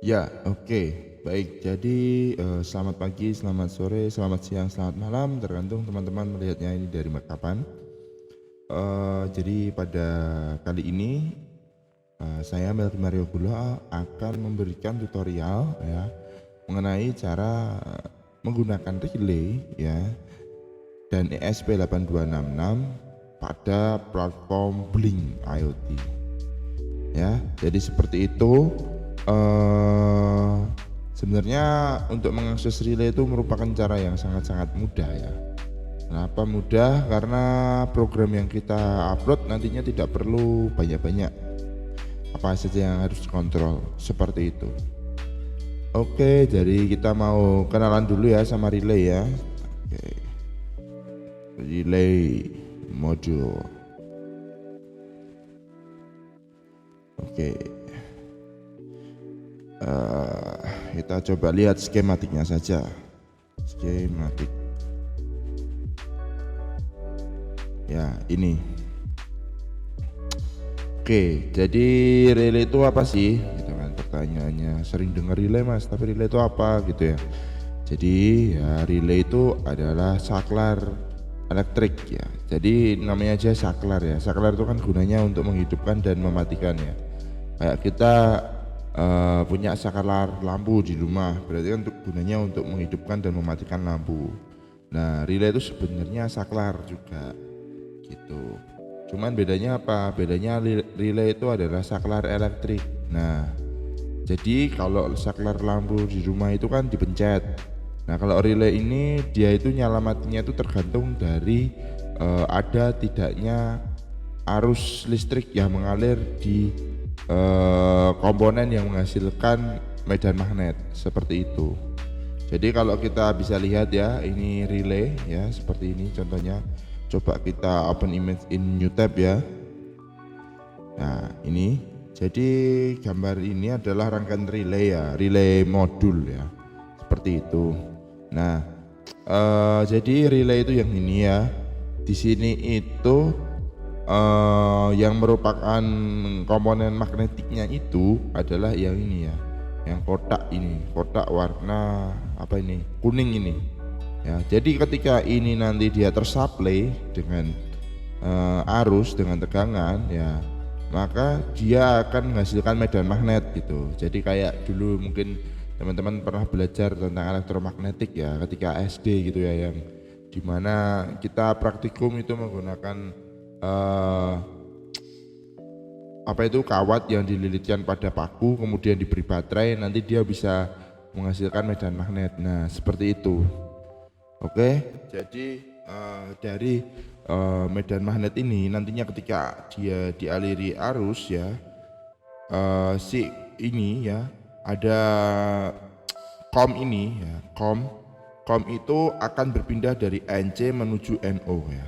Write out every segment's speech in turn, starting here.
Ya, oke. Baik, jadi selamat pagi, selamat sore, selamat siang, selamat malam, tergantung teman-teman melihatnya ini dari kapan. Jadi pada kali ini saya Melki Mario Gula akan memberikan tutorial ya mengenai cara menggunakan relay ya dan ESP8266 pada platform Blink IoT. Ya, jadi seperti itu. Sebenarnya untuk mengakses relay itu merupakan cara yang sangat-sangat mudah ya. Kenapa mudah? Karena program yang kita upload nantinya tidak perlu banyak-banyak. Apa saja yang harus dikontrol, seperti itu. Oke, jadi kita mau kenalan dulu ya sama relay ya. Oke. Relay module. Oke. Kita coba lihat skematiknya saja. Skematik. Ya, ini. Oke, jadi relay itu apa sih? Gitu kan pertanyaannya. Sering dengar relay Mas, tapi relay itu apa gitu ya. Jadi ya relay itu adalah saklar elektrik ya. Jadi namanya aja saklar ya. Saklar itu kan gunanya untuk menghidupkan dan mematikan ya. Kayak kita punya saklar lampu di rumah, berarti kan gunanya untuk menghidupkan dan mematikan lampu. Nah, relay itu sebenarnya saklar juga gitu. Cuman bedanya apa? Bedanya relay itu adalah saklar elektrik. Nah, jadi kalau saklar lampu di rumah itu kan dipencet. Nah, kalau relay ini dia itu nyala matinya itu tergantung dari ada tidaknya arus listrik yang mengalir di komponen yang menghasilkan medan magnet, seperti itu. Jadi kalau kita bisa lihat ya, ini relay ya, seperti ini contohnya. Coba kita open image in new tab ya. Nah, ini jadi gambar ini adalah rangkaian relay ya, relay modul ya, seperti itu. Nah, jadi relay itu yang ini ya. Di sini itu yang merupakan komponen magnetiknya itu adalah yang ini ya, yang kotak ini, kotak warna apa ini, kuning ini ya. Jadi ketika ini nanti dia tersuplai dengan arus, dengan tegangan ya, maka dia akan menghasilkan medan magnet gitu. Jadi kayak dulu mungkin teman-teman pernah belajar tentang elektromagnetik ya ketika SD gitu ya, yang dimana kita praktikum itu menggunakan apa itu kawat yang dililitkan pada paku, kemudian diberi baterai, nanti dia bisa menghasilkan medan magnet. Nah, seperti itu. Oke, jadi dari medan magnet ini nantinya ketika dia dialiri arus ya, si ini ya, ada COM ini ya, COM itu akan berpindah dari NC menuju NO ya.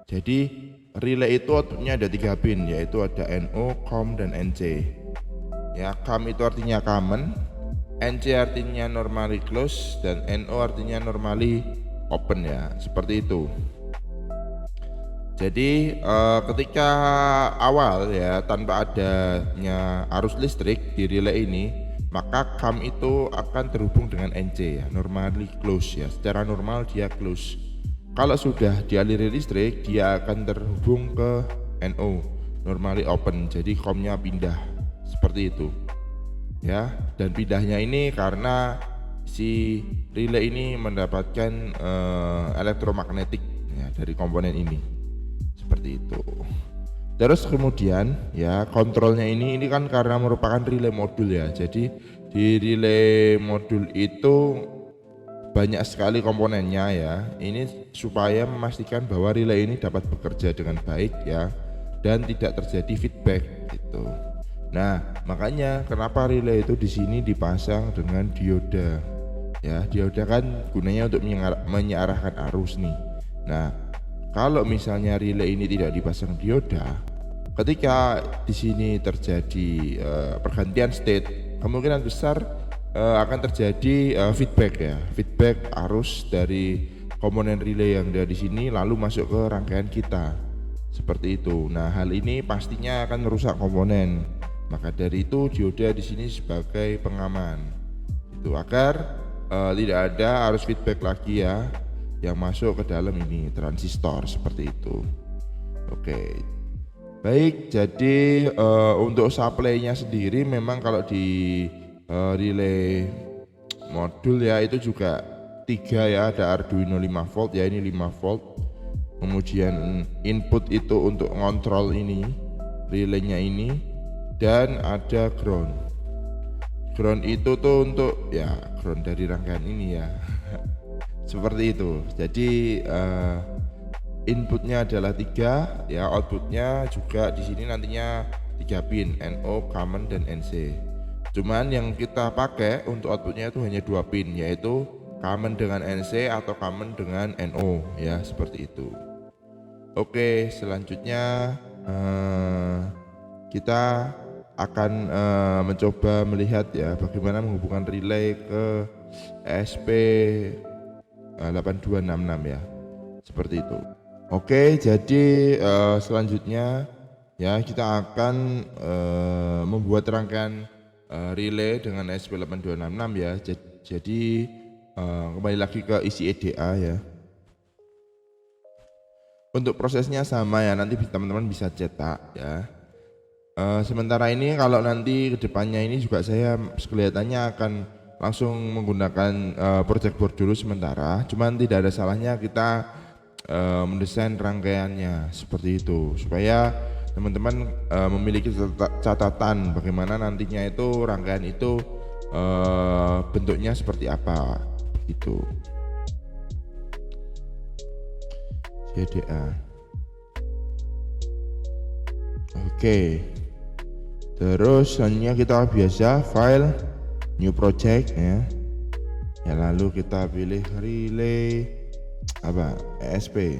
Jadi relay itu outputnya ada 3 pin, yaitu ada NO, COM, dan NC ya. COM itu artinya common, NC artinya normally close, dan NO artinya normally open ya, seperti itu. Jadi ketika awal ya, tanpa adanya arus listrik di relay ini, maka COM itu akan terhubung dengan NC ya, normally close ya, secara normal dia close. Kalau sudah dialiri listrik, dia akan terhubung ke NO, normally open. Jadi COM-nya pindah seperti itu ya. Dan pindahnya ini karena si relay ini mendapatkan elektromagnetik ya dari komponen ini, seperti itu. Terus kemudian ya, kontrolnya ini kan karena merupakan relay modul ya. Jadi di relay modul itu banyak sekali komponennya ya. Ini supaya memastikan bahwa relay ini dapat bekerja dengan baik ya, dan tidak terjadi feedback gitu. Nah, makanya kenapa relay itu di sini dipasang dengan dioda ya. Dioda kan gunanya untuk mengarahkan arus nih. Nah, kalau misalnya relay ini tidak dipasang dioda, ketika di sini terjadi pergantian state, kemungkinan besar akan terjadi feedback ya, feedback arus dari komponen relay yang ada di sini lalu masuk ke rangkaian kita, seperti itu. Nah, hal ini pastinya akan merusak komponen. Maka dari itu dioda di sini sebagai pengaman. Itu agar tidak ada arus feedback lagi ya yang masuk ke dalam ini transistor seperti itu. Oke. Baik, jadi untuk supply-nya sendiri memang kalau di relay modul ya itu juga 3 ya, ada Arduino 5 volt ya, ini 5 volt. Kemudian input itu untuk ngontrol ini relaynya ini, dan ada ground. Ground itu tuh untuk ya ground dari rangkaian ini ya. Seperti itu. Jadi inputnya adalah 3 ya, outputnya juga di sini nantinya 3 pin, NO, common, dan NC. Cuman yang kita pakai untuk outputnya itu hanya 2 pin, yaitu common dengan NC atau common dengan NO ya, seperti itu. Oke, selanjutnya kita akan mencoba melihat ya bagaimana menghubungkan relay ke ESP8266 ya, seperti itu. Oke, jadi selanjutnya ya kita akan membuat rangkaian relay dengan ESP8266 ya. Jadi kembali lagi ke isi EDA ya. Untuk prosesnya sama ya, nanti teman-teman bisa cetak ya. Sementara ini kalau nanti kedepannya ini juga saya kelihatannya akan langsung menggunakan project board dulu sementara. Cuman tidak ada salahnya kita mendesain rangkaiannya seperti itu supaya teman-teman memiliki catatan bagaimana nantinya itu rangkaian itu bentuknya seperti apa gitu. CDA. Oke. Terus selanjutnya kita biasa file new project ya. Ya lalu kita pilih relay apa? ESP.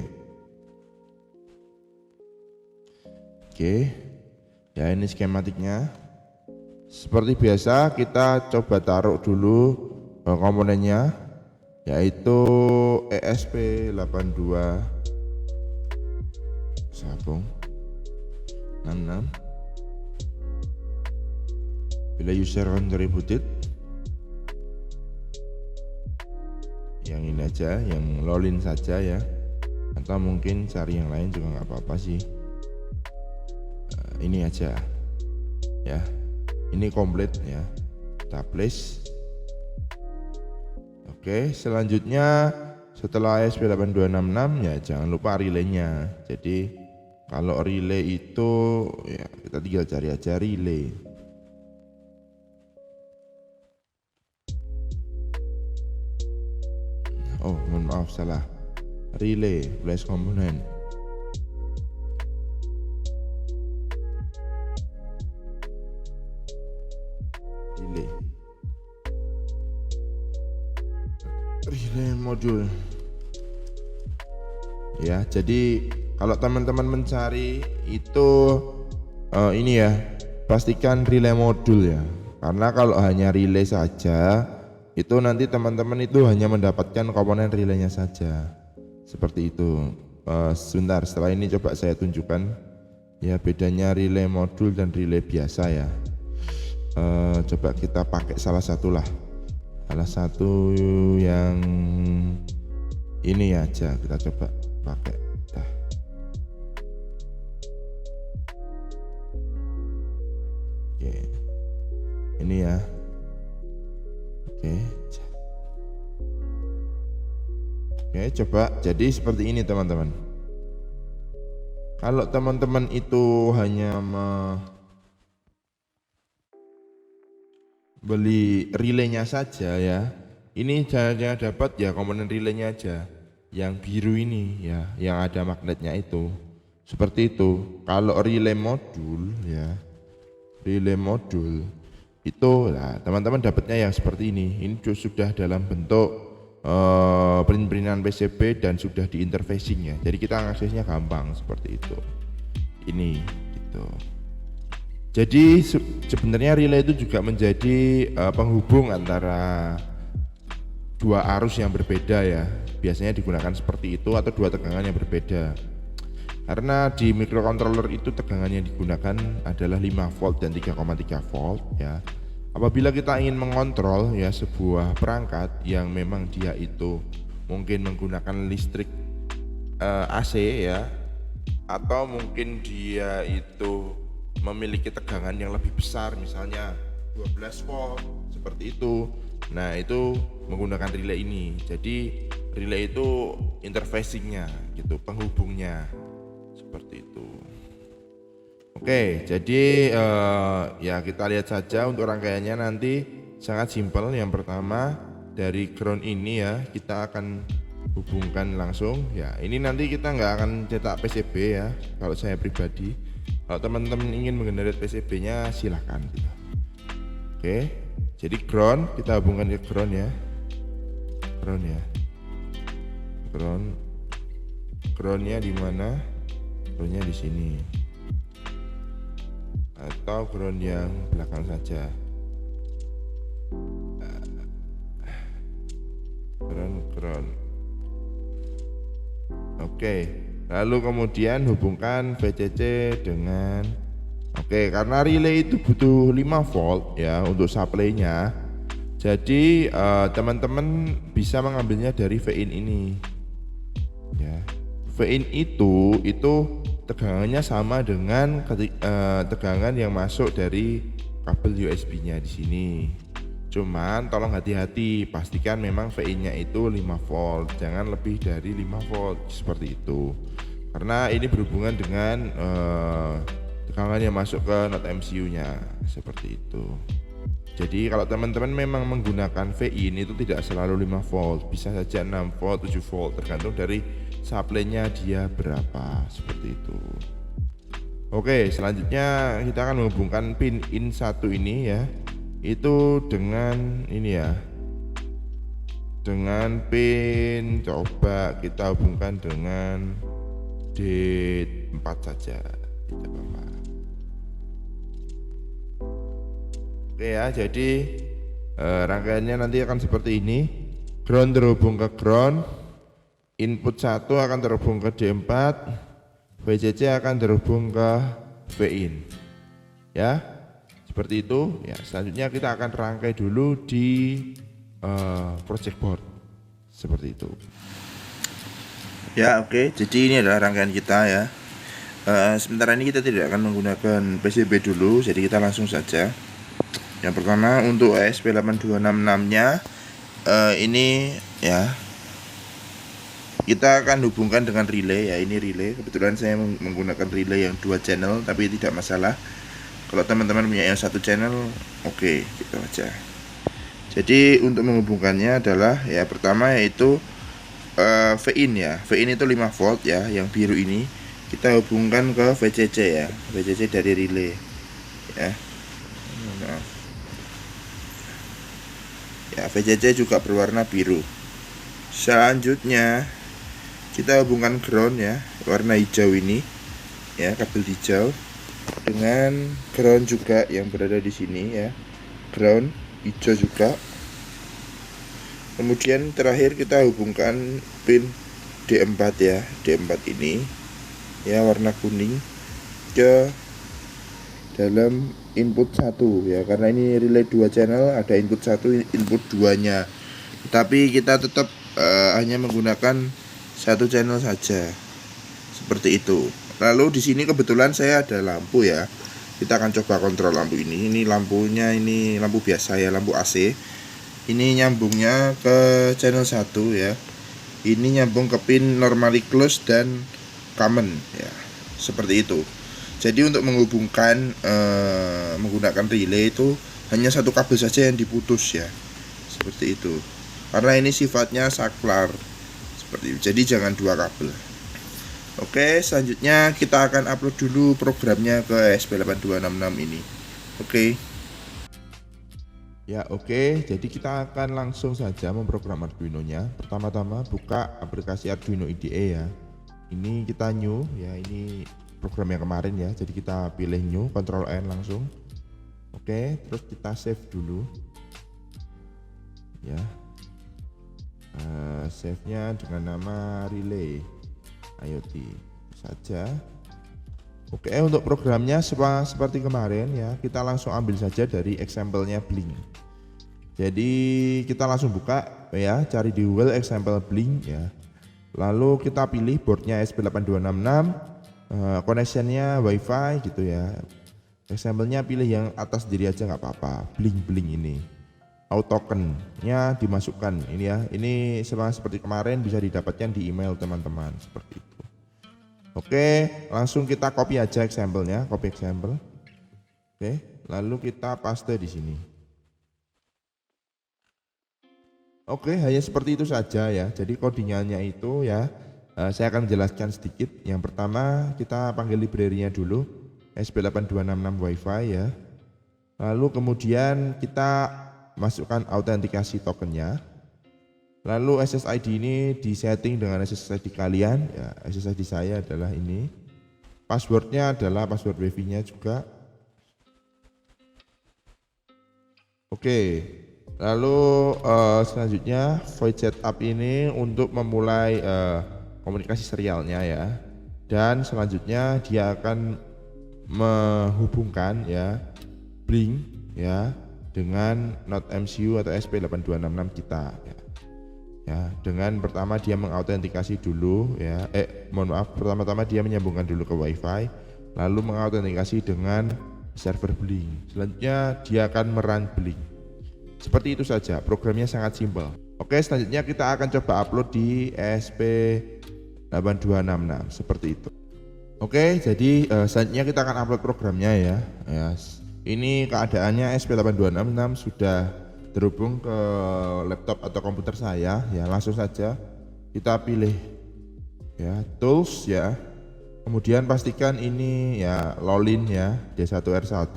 Oke. Ya ini skematiknya. Seperti biasa kita coba taruh dulu komponennya, yaitu ESP82 sabung 66. Bila user contributed, yang ini aja, yang lolin saja ya, atau mungkin cari yang lain juga nggak apa-apa sih. Ini aja ya, ini komplit ya, kita place. Oke, selanjutnya setelah ESP8266 ya jangan lupa relaynya. Jadi kalau relay itu ya kita tinggal cari aja relay. Oh mohon maaf salah, relay flash komponen. Relay modul ya. Jadi kalau teman-teman mencari itu ini ya, pastikan relay modul ya, karena kalau hanya relay saja itu nanti teman-teman itu hanya mendapatkan komponen relaynya saja seperti itu. Sebentar, setelah ini coba saya tunjukkan ya bedanya relay modul dan relay biasa ya. Coba kita pakai salah satu yang ini aja, kita coba pakai. Oke, ini ya. Oke, coba jadi seperti ini teman-teman. Kalau teman-teman itu hanya beli relaynya saja ya, ini hanya dapat ya komponen relaynya aja, yang biru ini ya, yang ada magnetnya itu, seperti itu. Kalau relay modul ya, relay modul itu lah teman-teman dapatnya yang seperti ini. Ini sudah dalam bentuk print-printan PCB dan sudah diinterfacing ya, jadi kita aksesnya gampang seperti itu. Ini gitu. Jadi sebenarnya relay itu juga menjadi penghubung antara dua arus yang berbeda ya. Biasanya digunakan seperti itu, atau dua tegangan yang berbeda. Karena di microcontroller itu tegangan yang digunakan adalah 5 volt dan 3,3 volt ya. Apabila kita ingin mengontrol ya sebuah perangkat yang memang dia itu mungkin menggunakan listrik AC ya, atau mungkin dia itu memiliki tegangan yang lebih besar, misalnya 12 volt seperti itu. Nah, itu menggunakan relay ini. Jadi relay itu interfacingnya gitu, penghubungnya seperti itu. Oke, jadi ya kita lihat saja untuk rangkaiannya nanti sangat simpel. Yang pertama dari ground ini ya kita akan hubungkan langsung. Ya ini nanti kita nggak akan cetak PCB ya. Kalau saya pribadi, kalau teman-teman ingin menggenerate PCB-nya silahkan. Gitu. Oke, jadi ground kita hubungkan ke ground ya. Ground ya. Groundnya di mana? Groundnya di sini. Atau ground yang belakang saja. Ground. Oke, lalu kemudian hubungkan VCC dengan karena relay itu butuh 5 volt ya untuk supply-nya. Jadi teman-teman bisa mengambilnya dari VIN ini. Ya. VIN itu tegangannya sama dengan tegangan yang masuk dari kabel USB-nya di sini. Cuman tolong hati-hati, pastikan memang VIN-nya itu 5 volt, jangan lebih dari 5 volt seperti itu. Karena ini berhubungan dengan tegangan yang masuk ke not MCU-nya seperti itu. Jadi kalau teman-teman memang menggunakan VIN itu tidak selalu 5 volt, bisa saja 6 volt, 7 volt tergantung dari supply-nya dia berapa seperti itu. Oke, selanjutnya kita akan menghubungkan pin in 1 ini ya. Itu dengan ini ya. Dengan pin coba kita hubungkan dengan D4 saja. Tidak apa-apa. Oke ya, jadi rangkaiannya nanti akan seperti ini. Ground terhubung ke ground, input 1 akan terhubung ke D4, VCC akan terhubung ke VIN. Ya, seperti itu. Ya, selanjutnya kita akan rangkai dulu di project board. Seperti itu. Ya, oke. Jadi ini adalah rangkaian kita ya. Sementara ini kita tidak akan menggunakan PCB dulu, jadi kita langsung saja. Yang pertama untuk ESP8266-nya ini ya kita akan hubungkan dengan relay ya. Ini relay, kebetulan saya menggunakan relay yang 2 channel, tapi tidak masalah. Kalau teman-teman punya yang 1 channel, oke, gitu aja. Jadi untuk menghubungkannya adalah ya pertama yaitu VIN ya. VIN itu 5 volt ya, yang biru ini kita hubungkan ke VCC ya. VCC dari relay ya. Ya, VCC juga berwarna biru. Selanjutnya kita hubungkan ground ya, warna hijau ini ya, kabel hijau dengan ground juga yang berada di sini ya, ground hijau juga. Kemudian terakhir kita hubungkan pin D4 ya, D4 ini ya warna kuning ke dalam input 1 ya, karena ini relay 2 channel, ada input 1 input 2 nya, tapi kita tetap hanya menggunakan 1 channel saja seperti itu. Lalu di sini kebetulan saya ada lampu ya, kita akan coba kontrol lampu ini. Ini lampunya, ini lampu biasa ya, lampu AC. Ini nyambungnya ke channel 1 ya, ini nyambung ke pin normally close dan common ya, seperti itu. Jadi untuk menghubungkan menggunakan relay itu hanya 1 kabel saja yang diputus ya, seperti itu. Karena ini sifatnya saklar seperti itu, jadi jangan 2 kabel. Oke, selanjutnya kita akan upload dulu programnya ke ESP8266 ini. Oke. Ya oke, jadi kita akan langsung saja memprogram Arduino-nya. Pertama-tama buka aplikasi Arduino IDE ya. Ini kita new ya, ini program yang kemarin ya, jadi kita pilih new, Ctrl N langsung. Oke, terus kita save dulu ya. Save nya dengan nama relay IoT, saja. Oke, untuk programnya seperti kemarin ya, kita langsung ambil saja dari example-nya Blink. Jadi kita langsung buka ya, cari di Google example Blink ya. Lalu kita pilih boardnya SP8266, connectionnya WiFi gitu ya. Example-nya pilih yang atas sendiri aja nggak apa-apa. Blink ini. Auto token-nya dimasukkan ini ya. Ini seperti kemarin bisa didapatkan di email teman-teman seperti itu. Oke, langsung kita copy aja example-nya, copy example. Oke, lalu kita paste di sini. Oke, hanya seperti itu saja ya. Jadi codingannya itu ya, saya akan menjelaskan sedikit. Yang pertama kita panggil library-nya dulu, SP8266 WiFi ya. Lalu kemudian kita masukkan autentikasi tokennya. Lalu SSID ini disetting dengan SSID kalian ya. SSID saya adalah ini. Passwordnya adalah password wifi-nya juga. Oke. Lalu selanjutnya void setup ini untuk memulai komunikasi serialnya ya. Dan selanjutnya dia akan menghubungkan ya Blink ya dengan Node MCU atau SP8266 kita ya. Ya, dengan pertama dia mengautentikasi dulu ya. Pertama-tama dia menyambungkan dulu ke WiFi, lalu mengautentikasi dengan server Blink. Selanjutnya dia akan merun Blink. Seperti itu saja, programnya sangat simpel. Oke, selanjutnya kita akan coba upload di SP8266 seperti itu. Oke, jadi selanjutnya kita akan upload programnya ya. Ini keadaannya SP8266 sudah terhubung ke laptop atau komputer saya ya. Langsung saja kita pilih ya tools ya, kemudian pastikan ini ya Lolin ya D1R1,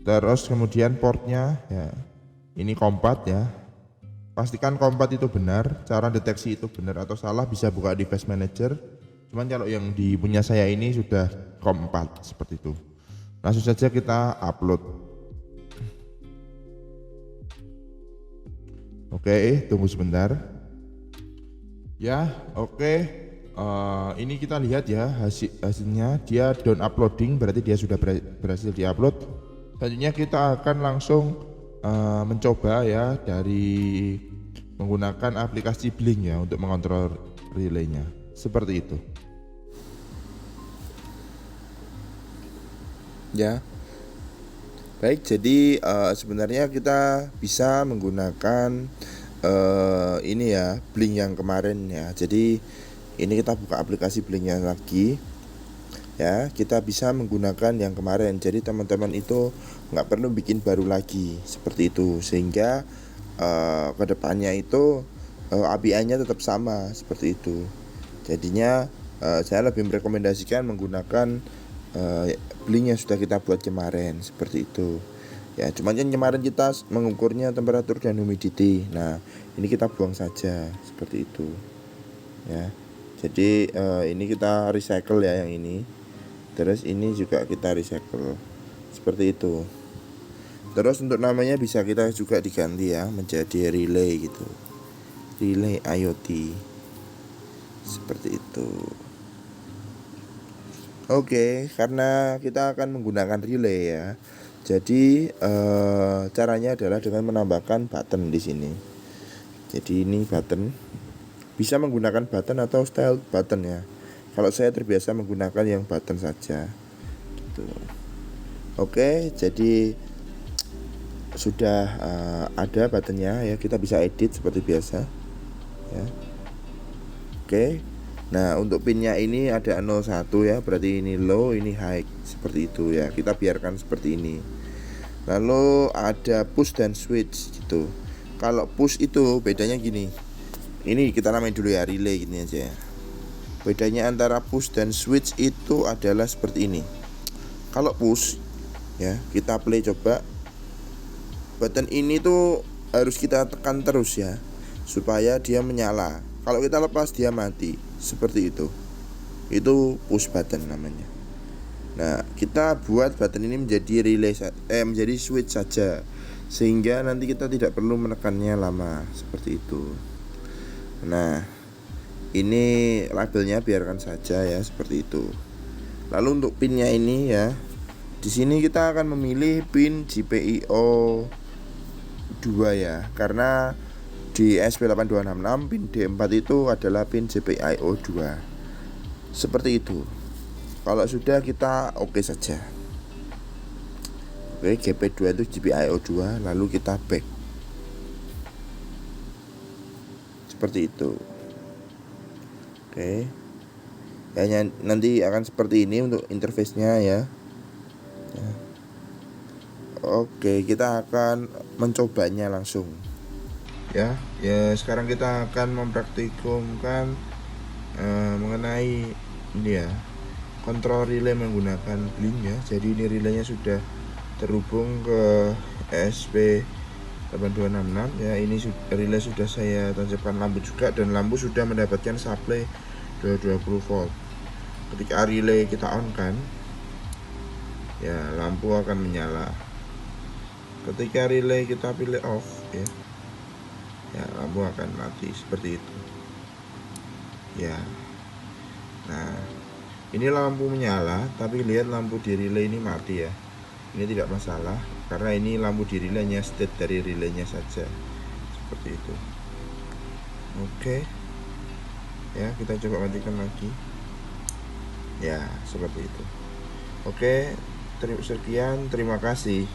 terus kemudian portnya ya ini kompat ya, pastikan kompat itu benar. Cara deteksi itu benar atau salah bisa buka device manager, cuman kalau yang di punya saya ini sudah kompat seperti itu. Langsung saja kita upload. Oke, tunggu sebentar. Ya, oke. Ini kita lihat ya hasilnya. Dia down uploading, berarti dia sudah berhasil diupload. Selanjutnya kita akan langsung mencoba ya dari menggunakan aplikasi Blink ya untuk mengontrol relaynya. Seperti itu. Ya. Baik, jadi sebenarnya kita bisa menggunakan ini ya Blink yang kemarin ya. Jadi ini kita buka aplikasi Blinknya lagi ya. Kita bisa menggunakan yang kemarin. Jadi teman-teman itu nggak perlu bikin baru lagi seperti itu, sehingga kedepannya itu API-nya tetap sama seperti itu. Jadinya saya lebih merekomendasikan menggunakan Blink yang sudah kita buat kemarin seperti itu ya. Cuman kan kemarin kita mengukurnya temperatur dan humidity. Nah ini kita buang saja seperti itu ya. Jadi ini kita recycle ya yang ini, terus ini juga kita recycle seperti itu. Terus untuk namanya bisa kita juga diganti ya menjadi relay gitu, relay IoT seperti itu. Oke, karena kita akan menggunakan relay ya. Jadi caranya adalah dengan menambahkan button di sini. Jadi ini button, bisa menggunakan button atau style button ya. Kalau saya terbiasa menggunakan yang button saja. Gitu. Oke, jadi sudah ada buttonnya ya. Kita bisa edit seperti biasa ya. Oke. Nah untuk pinnya ini ada 01 ya, berarti ini low, ini high seperti itu ya. Kita biarkan seperti ini. Lalu ada push dan switch gitu. Kalau push itu bedanya gini. Ini kita namain dulu ya relay gini aja ya. Bedanya antara push dan switch itu adalah seperti ini. Kalau push ya, kita play coba. Button ini tuh harus kita tekan terus ya, supaya dia menyala. Kalau kita lepas dia mati, seperti itu. Itu push button namanya. Nah, kita buat button ini menjadi relay menjadi switch saja, sehingga nanti kita tidak perlu menekannya lama, seperti itu. Nah, Ini labelnya biarkan saja ya, seperti itu. Lalu untuk pinnya ini ya, di sini kita akan memilih pin GPIO 2 ya, karena di SP8266 pin D4 itu adalah pin GPIO 2. Seperti itu. Kalau sudah, kita oke saja. Oke, GP2 itu GPIO 2, lalu kita back. Seperti itu. Oke. Ya, nanti akan seperti ini untuk interface-nya ya. Oke, kita akan mencobanya langsung. Ya, sekarang kita akan mempraktikumkan mengenai ini ya, kontrol relay menggunakan blink ya. Jadi ini relaynya sudah terhubung ke SP8266 ya. Ini relay sudah saya tancapkan lampu juga, dan lampu sudah mendapatkan supply 220 volt. Ketika relay kita on kan ya, lampu akan menyala. Ketika relay kita pilih off ya lampu akan mati seperti itu ya. Nah, ini lampu menyala, tapi lihat lampu di relay ini mati ya. Ini tidak masalah, karena ini lampu di relaynya state dari relaynya saja, seperti itu. Oke ya, kita coba matikan lagi ya, seperti itu. Oke, sekian, terima kasih.